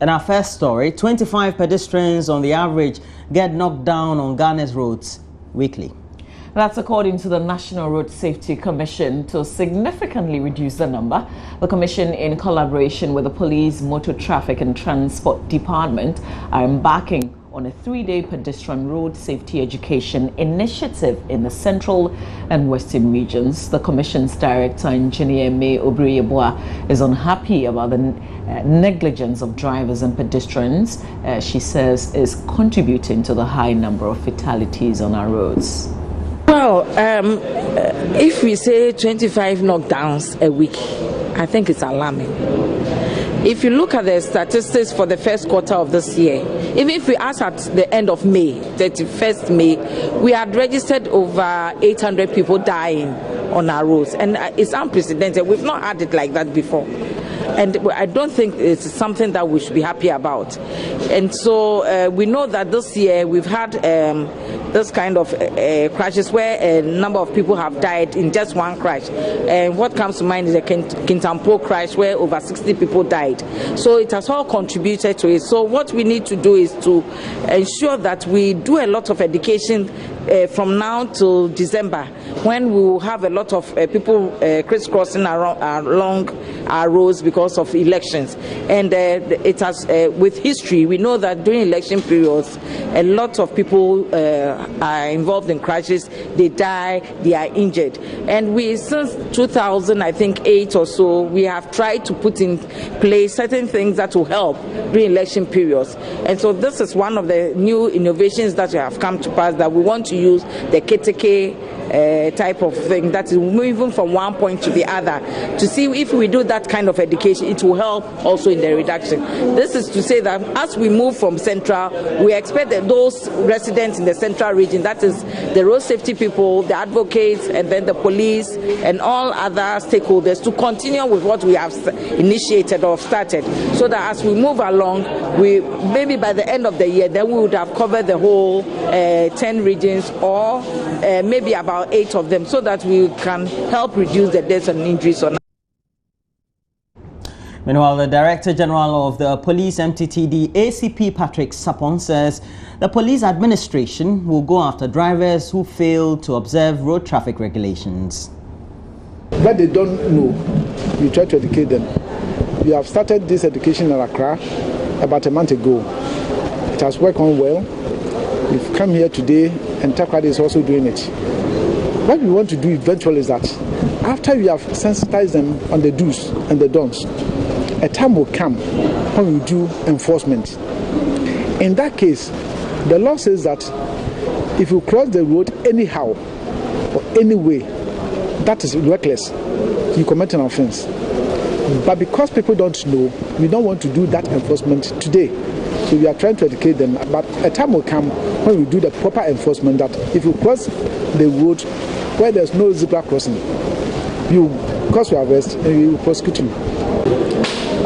And our first story, 25 pedestrians on the average get knocked down on Ghana's roads weekly. That's according to the National Road Safety Commission. To significantly reduce the number, the Commission, in collaboration with the Police, Motor Traffic and Transport Department, are embarking on a 3-day pedestrian road safety education initiative in the central and western regions. The Commission's Director, Engineer May Obriyeboa, is unhappy about the negligence of drivers and pedestrians, she says, is contributing to the high number of fatalities on our roads. Well, if we say 25 knockdowns a week, I think it's alarming. If you look at the statistics for the first quarter of this year, even if we ask at the end of May, 31st May, we had registered over 800 people dying on our roads, and it's unprecedented. We've not had it like that before. And I don't think it's something that we should be happy about. And so we know that this year we've had this kind of crashes where a number of people have died in just one crash. And what comes to mind is the Kintampo crash where over 60 people died. So it has all contributed to it. So what we need to do is to ensure that we do a lot of education from now till December, when we will have a lot of people crisscrossing along our roads because of elections. And it has, with history, we know that during election periods, a lot of people are involved in crashes. They die, they are injured. And we, since 2008 or so, we have tried to put in place certain things that will help during election periods. And so this is one of the new innovations that have come to pass, that we want to use the KTK type of thing, that is moving from one point to the other, to see if we do that kind of education, it will help also in the reduction. This is to say that as we move from central, we expect that those residents in the central region, that is the road safety people, the advocates, and then the police and all other stakeholders, to continue with what we have initiated or started, so that as we move along, we maybe by the end of the year, then we would have covered the whole 10 regions, or maybe about 8 of them, so that we can help reduce the deaths and injuries on. Meanwhile, the Director General of the Police MTTD, ACP Patrick Sapon, says the police administration will go after drivers who fail to observe road traffic regulations. But they don't know. We try to educate them. We have started this education in Accra about a month ago. It has worked on well. We've come here today, and Takrady is also doing it. What we want to do eventually is that after we have sensitized them on the do's and the don'ts, a time will come when we do enforcement. In that case, the law says that if you cross the road anyhow or any way, that is reckless, you commit an offense. But because people don't know, we don't want to do that enforcement today. So we are trying to educate them. But a time will come when we do the proper enforcement, that if you cross the road where there's no zebra crossing, you cause your arrest and we will prosecute you.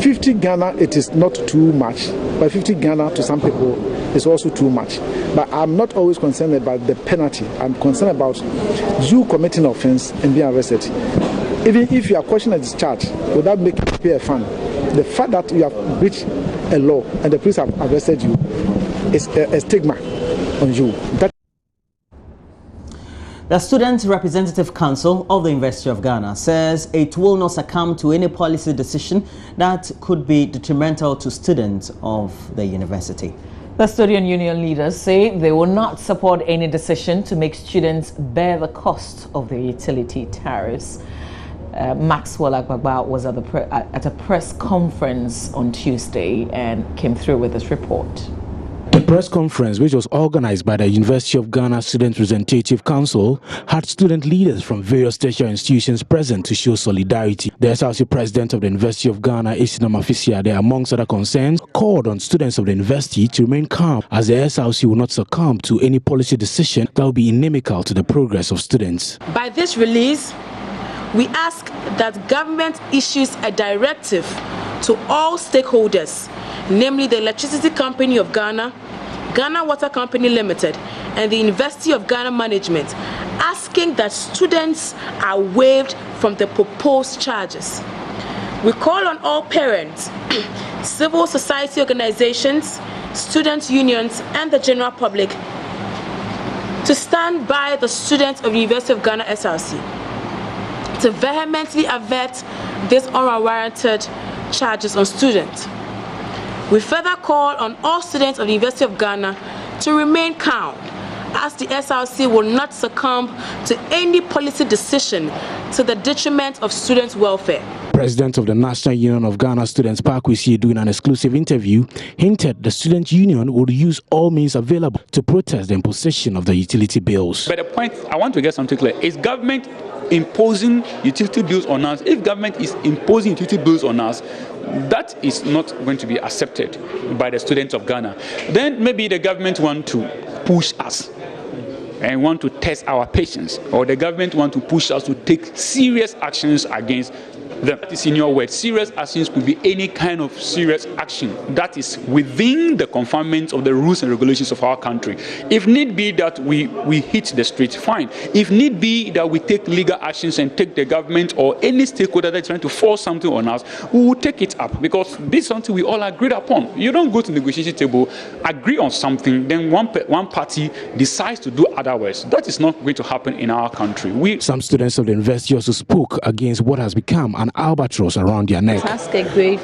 50 Ghana, it is not too much, but 50 Ghana to some people is also too much. But I'm not always concerned about the penalty. I'm concerned about you committing offense and being arrested. Even if you are questioned as discharged without making you pay a fine, the fact that you have breached a law and the police have arrested you is a stigma on you. The Student Representative Council of the University of Ghana says it will not succumb to any policy decision that could be detrimental to students of the university. The student union leaders say they will not support any decision to make students bear the cost of the utility tariffs. Maxwell Agbagba was at a press conference on Tuesday and came through with this report. The press conference, which was organized by the University of Ghana Student Representative Council, had student leaders from various tertiary institutions present to show solidarity. The SRC president of the University of Ghana, Isinam Afisiade, amongst other concerns, called on students of the university to remain calm, as the SRC will not succumb to any policy decision that will be inimical to the progress of students. By this release, we ask that government issues a directive to all stakeholders, namely the Electricity Company of Ghana, Ghana Water Company Limited, and the University of Ghana Management, asking that students are waived from the proposed charges. We call on all parents civil society organizations, student unions, and the general public to stand by the students of the University of Ghana SRC, to vehemently avert these unwarranted charges on students. We further call on all students of the University of Ghana to remain calm, as the SRC will not succumb to any policy decision to the detriment of students' welfare. President of the National Union of Ghana Students, Parkwisi, doing an exclusive interview, hinted the student union would use all means available to protest the imposition of the utility bills. But the point I want to get something clear is government imposing utility bills on us. If government is imposing utility bills on us, that is not going to be accepted by the students of Ghana. Then maybe the government want to push us and want to test our patience, or the government want to push us to take serious actions against them. That is in your word. Serious actions could be any kind of serious action that is within the confinements of the rules and regulations of our country. If need be that we hit the street, fine. If need be that we take legal actions and take the government or any stakeholder that is trying to force something on us, we will take it up, because this is something we all agreed upon. You don't go to the negotiation table, agree on something, then one party decides to do otherwise. That is not going to happen in our country. Some students of the university also spoke against what has become an albatross around their neck. That's a great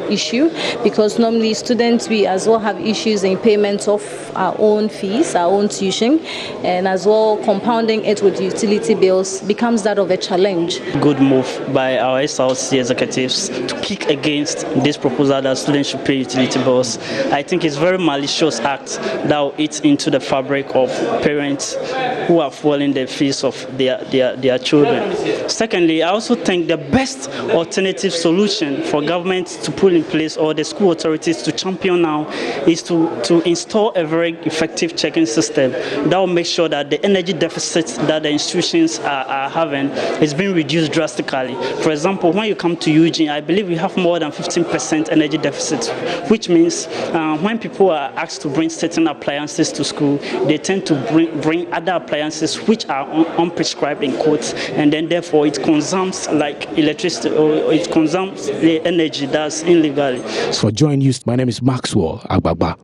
issue, because normally students, we as well have issues in payment of our own fees, our own tuition, and as well compounding it with utility bills becomes that of a challenge. Good move by our SRC executives to kick against this proposal that students should pay utility bills. I think it's a very malicious act that will eat into the fabric of parents who are falling the fees of their children. Secondly, I also think the best alternative solution for government to put in place, or the school authorities to champion now, is to install a very effective checking system that will make sure that the energy deficit that the institutions are having is being reduced drastically. For example, when you come to Eugene, I believe we have more than 15% energy deficit, which means when people are asked to bring certain appliances to school, they tend to bring other appliances which are unprescribed in quotes, and then therefore it consumes like electricity, or it consumes the energy that's illegally. For Joy News, my name is Maxwell Agbagba.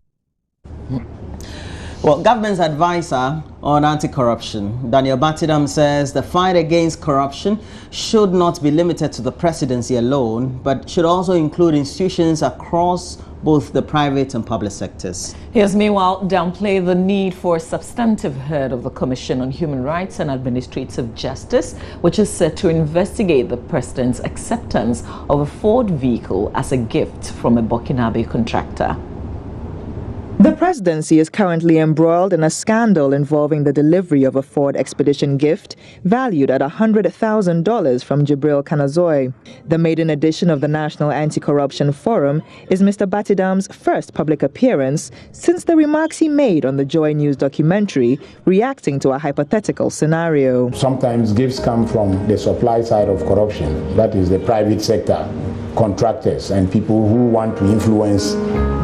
Well, government's advisor on anti-corruption, Daniel Batidam, says the fight against corruption should not be limited to the presidency alone, but should also include institutions across both the private and public sectors. He has meanwhile downplayed the need for a substantive head of the Commission on Human Rights and Administrative Justice, which is set to investigate the president's acceptance of a Ford vehicle as a gift from a Burkinabe contractor. The presidency is currently embroiled in a scandal involving the delivery of a Ford Expedition gift valued at $100,000 from Jibril Kanazoy. The maiden edition of the National Anti-Corruption Forum is Mr. Batidam's first public appearance since the remarks he made on the Joy News documentary reacting to a hypothetical scenario. Sometimes gifts come from the supply side of corruption, that is the private sector, contractors and people who want to influence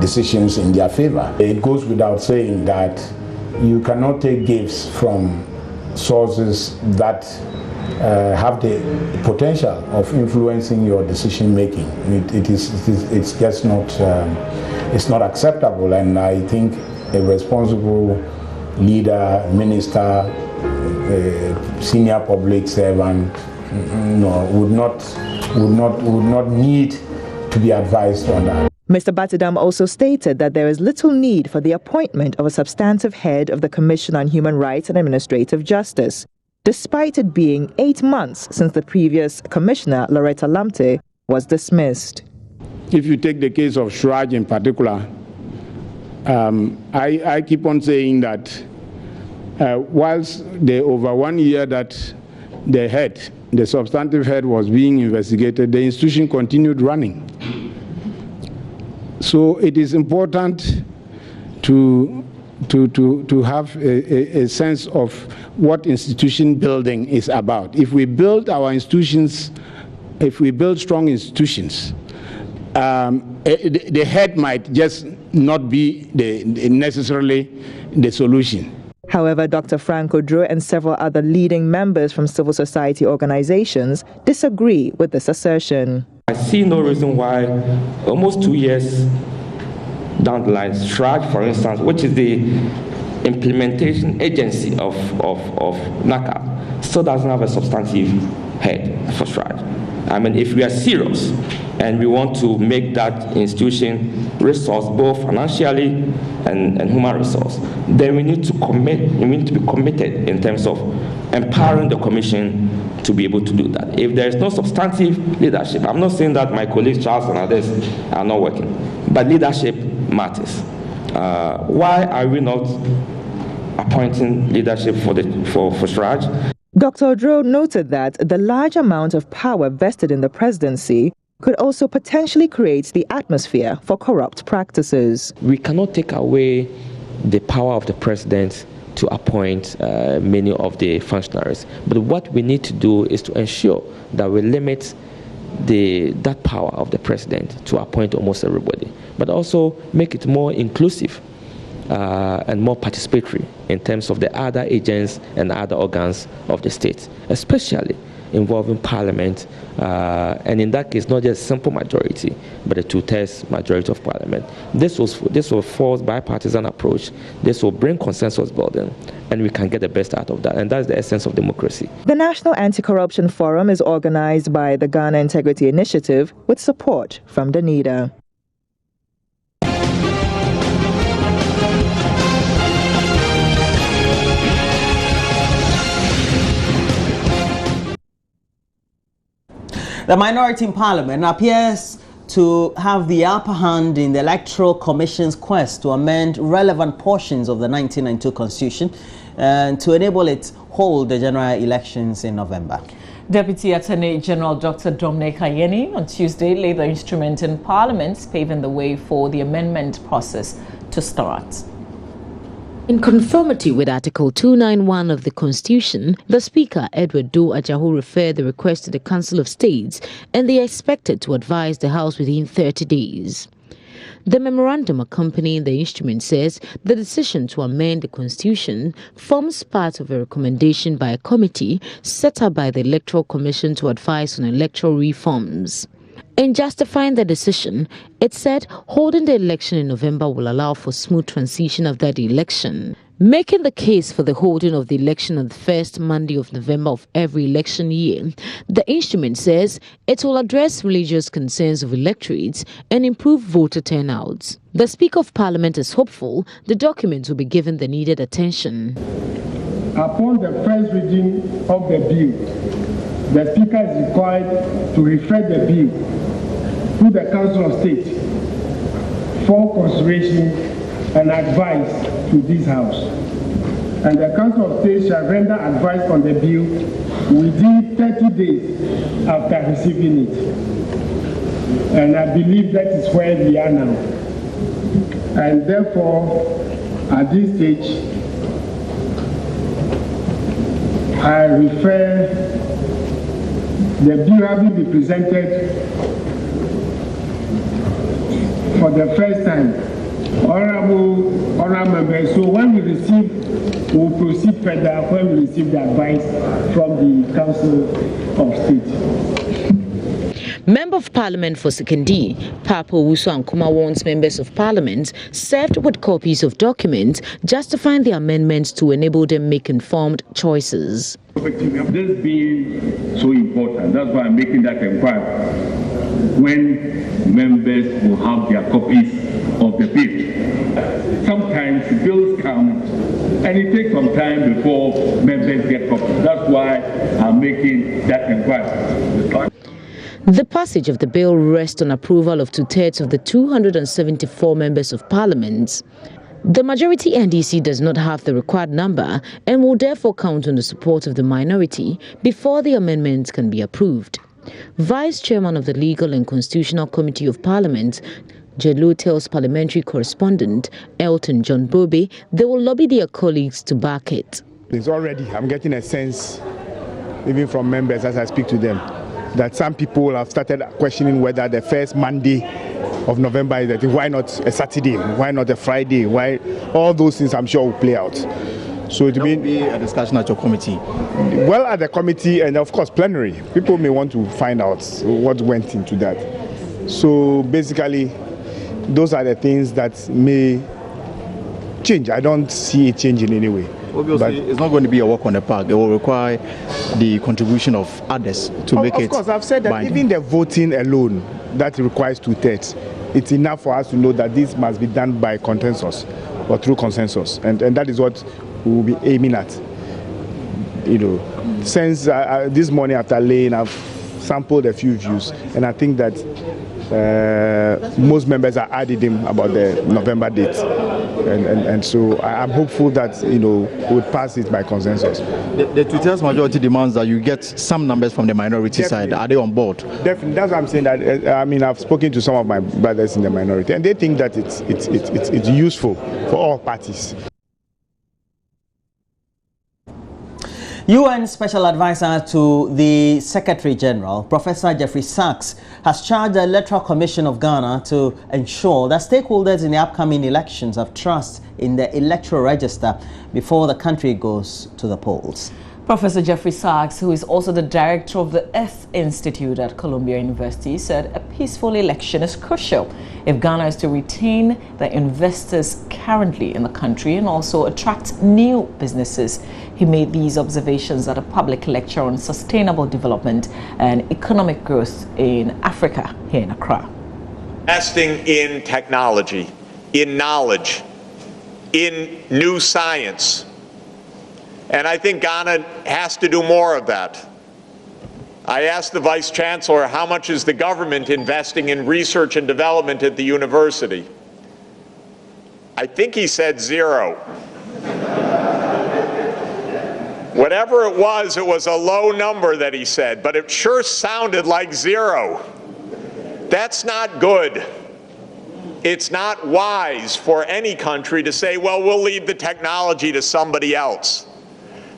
decisions in their favor. It goes without saying that you cannot take gifts from sources that have the potential of influencing your decision making. It's just not it's not acceptable, and I think a responsible leader, minister, senior public servant, would not need to be advised on that. Mr. Batidam also stated that there is little need for the appointment of a substantive head of the Commission on Human Rights and Administrative Justice, despite it being 8 months since the previous commissioner, Loretta Lamte, was dismissed. If you take the case of Shraj in particular, I keep on saying that whilst the over 1 year that the substantive head was being investigated, the institution continued running. So it is important to have a sense of what institution building is about. If we build our institutions, if we build strong institutions, the head might just not be necessarily the solution. However, Dr. Frank Odro and several other leading members from civil society organizations disagree with this assertion. I see no reason why, almost 2 years down the line, SRAJ, for instance, which is the implementation agency of NACA, still doesn't have a substantive head for SRAJ. I mean, if we are serious and we want to make that institution resource both financially and human resource, then we need to be committed in terms of empowering the commission to be able to do that. If there is no substantive leadership, I'm not saying that my colleagues Charles and others are not working, but leadership matters. Why are we not appointing leadership for SRAJ? Dr. Odro noted that the large amount of power vested in the presidency could also potentially create the atmosphere for corrupt practices. We cannot take away the power of the president to appoint many of the functionaries. But what we need to do is to ensure that we limit that power of the president to appoint almost everybody, but also make it more inclusive and more participatory in terms of the other agents and other organs of the state, especially involving parliament, and in that case, not just simple majority, but a 2/3 majority of parliament. This will force bipartisan approach. This will bring consensus building, and we can get the best out of that. And that's the essence of democracy. The National Anti-Corruption Forum is organized by the Ghana Integrity Initiative with support from DANIDA. The minority in Parliament appears to have the upper hand in the Electoral Commission's quest to amend relevant portions of the 1992 Constitution and to enable it hold the general elections in November. Deputy Attorney General Dr. Dominic Ayeni on Tuesday laid the instrument in Parliament, paving the way for the amendment process to start. In conformity with Article 291 of the Constitution, the Speaker, Edward Doe Ajahu, referred the request to the Council of States, and they are expected to advise the House within 30 days. The memorandum accompanying the instrument says the decision to amend the Constitution forms part of a recommendation by a committee set up by the Electoral Commission to advise on electoral reforms. In justifying the decision, it said holding the election in November will allow for smooth transition of that election. Making the case for the holding of the election on the first Monday of November of every election year, the instrument says it will address religious concerns of electorates and improve voter turnouts. The Speaker of Parliament is hopeful the document will be given the needed attention. Upon the first reading of the bill, the Speaker is required to refer the bill to the Council of State for consideration and advice to this House. And the Council of State shall render advice on the bill within 30 days after receiving it. And I believe that is where we are now. And therefore, at this stage, I refer the bill having been presented for the first time. Honorable members, so when we receive, we'll proceed further when we receive the advice from the Council of State. Member of Parliament for Sekondi, Papa Owusu Ankuma warns members of Parliament served with copies of documents justifying the amendments to enable them make informed choices. This being so important, that's why I'm making that inquiry. When members will have their copies of the bill. Sometimes bills come and it takes some time before members get copies. That's why I'm making that inquiry. The passage of the bill rests on approval of 2/3 of the 274 members of Parliament. The majority NDC does not have the required number and will therefore count on the support of the minority before the amendments can be approved. Vice Chairman of the Legal and Constitutional Committee of Parliament, Jelo tells parliamentary correspondent Elton John Bobe they will lobby their colleagues to back it. It's already, I'm getting a sense, even from members as I speak to them, that some people have started questioning whether the first Monday of November is that why not a Saturday, why not a Friday, why all those things I'm sure will play out. So it will be a discussion at your committee. Well, at the committee and of course plenary. People may want to find out what went into that. So basically, those are the things that may change. I don't see it changing anyway. Obviously, it's not going to be a walk on the park. It will require the contribution of others to make it. Of course, I've said that binding. Even the voting alone, that requires 2/3. It's enough for us to know that this must be done by consensus or through consensus, and that is what we will be aiming at. Since this morning after laying, I've sampled a few views, and I think that most members are added in about the November date, and so I'm hopeful that we would pass it by consensus. The Twitter's majority demands that you get some numbers from the minority side. Are they on board? Definitely, that's what I'm saying. That I've spoken to some of my brothers in the minority, and they think that it's useful for all parties. UN Special Advisor to the Secretary General, Professor Jeffrey Sachs, has charged the Electoral Commission of Ghana to ensure that stakeholders in the upcoming elections have trust in the electoral register before the country goes to the polls. Professor Jeffrey Sachs, who is also the director of the Earth Institute at Columbia University, said a peaceful election is crucial if Ghana is to retain the investors currently in the country and also attract new businesses. He made these observations at a public lecture on sustainable development and economic growth in Africa here in Accra. Investing in technology, in knowledge, in new science. And I think Ghana has to do more of that. I asked the Vice Chancellor, how much is the government investing in research and development at the university? I think he said 0. Whatever it was a low number that he said, but it sure sounded like 0. That's not good. It's not wise for any country to say, well, we'll leave the technology to somebody else.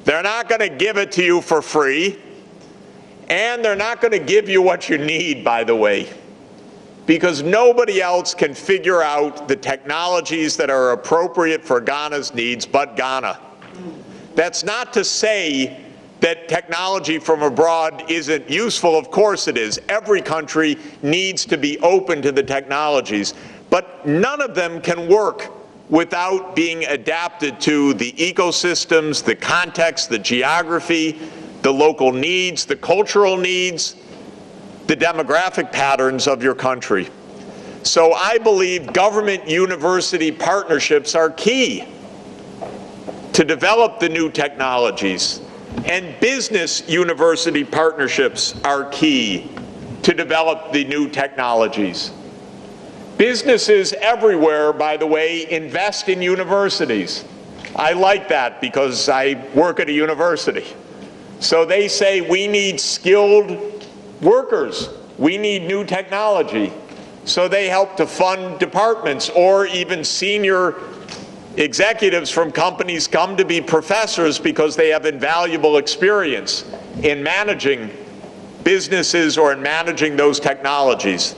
They're not going to give it to you for free, and they're not going to give you what you need, by the way, because nobody else can figure out the technologies that are appropriate for Ghana's needs but Ghana. That's not to say that technology from abroad isn't useful. Of course it is. Every country needs to be open to the technologies, but none of them can work without being adapted to the ecosystems, the context, the geography, the local needs, the cultural needs, the demographic patterns of your country. So I believe government-university partnerships are key to develop the new technologies, and business-university partnerships are key to develop the new technologies. Businesses everywhere, by the way, invest in universities. I like that because I work at a university. So they say we need skilled workers. We need new technology. So they help to fund departments, or even senior executives from companies come to be professors because they have invaluable experience in managing businesses or in managing those technologies.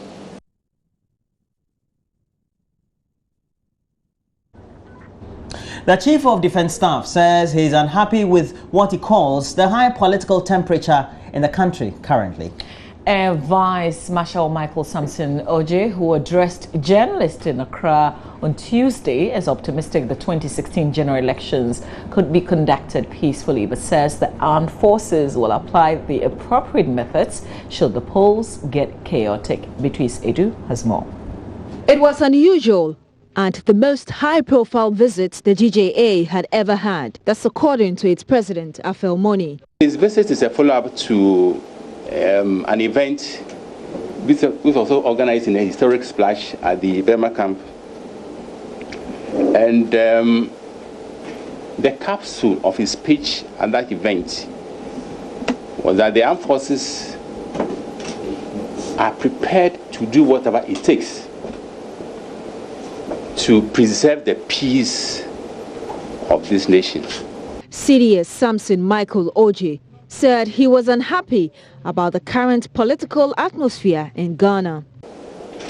The Chief of Defense Staff says he is unhappy with what he calls the high political temperature in the country currently. Vice Marshal Michael Samson Oje, who addressed journalists in Accra on Tuesday, is optimistic the 2016 general elections could be conducted peacefully, but says the armed forces will apply the appropriate methods should the polls get chaotic. Beatrice Edu has more. It was unusual and the most high-profile visit the GJA had ever had. That's according to its president, Afel Moni. His visit is a follow-up to an event which was also organized in a historic splash at the Burma camp. And the capsule of his speech at that event was that the armed forces are prepared to do whatever it takes to preserve the peace of this nation. CDS Samson Michael Oje said he was unhappy about the current political atmosphere in Ghana.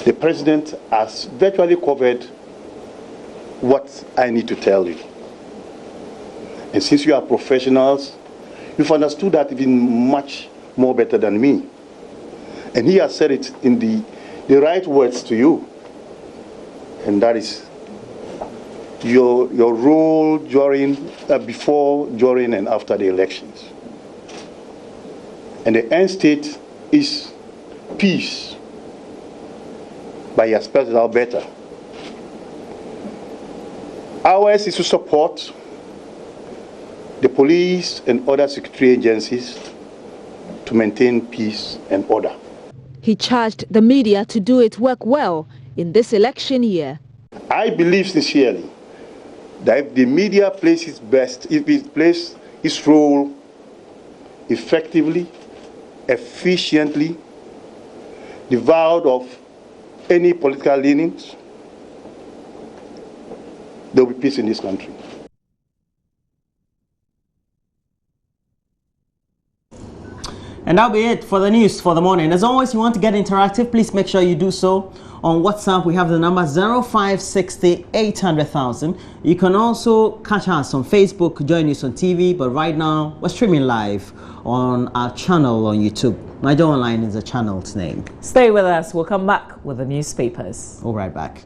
The president has virtually covered what I need to tell you. And since you are professionals, you've understood that even much more better than me. And he has said it in the right words to you. And that is your role during, before, during, and after the elections. And the end state is peace. But he has spelled it out better. Ours is to support the police and other security agencies to maintain peace and order. He charged the media to do its work well in this election year. I believe sincerely that if the media plays its best, if it plays its role effectively, efficiently, devoid of any political leanings, there will be peace in this country. And that'll be it for the news for the morning. As always, you want to get interactive, please make sure you do so. On WhatsApp, we have the number 0560 800,000. You can also catch us on Facebook, join us on TV, but right now, we're streaming live on our channel on YouTube. Niger Online is the channel's name. Stay with us. We'll come back with the newspapers. We'll be right back.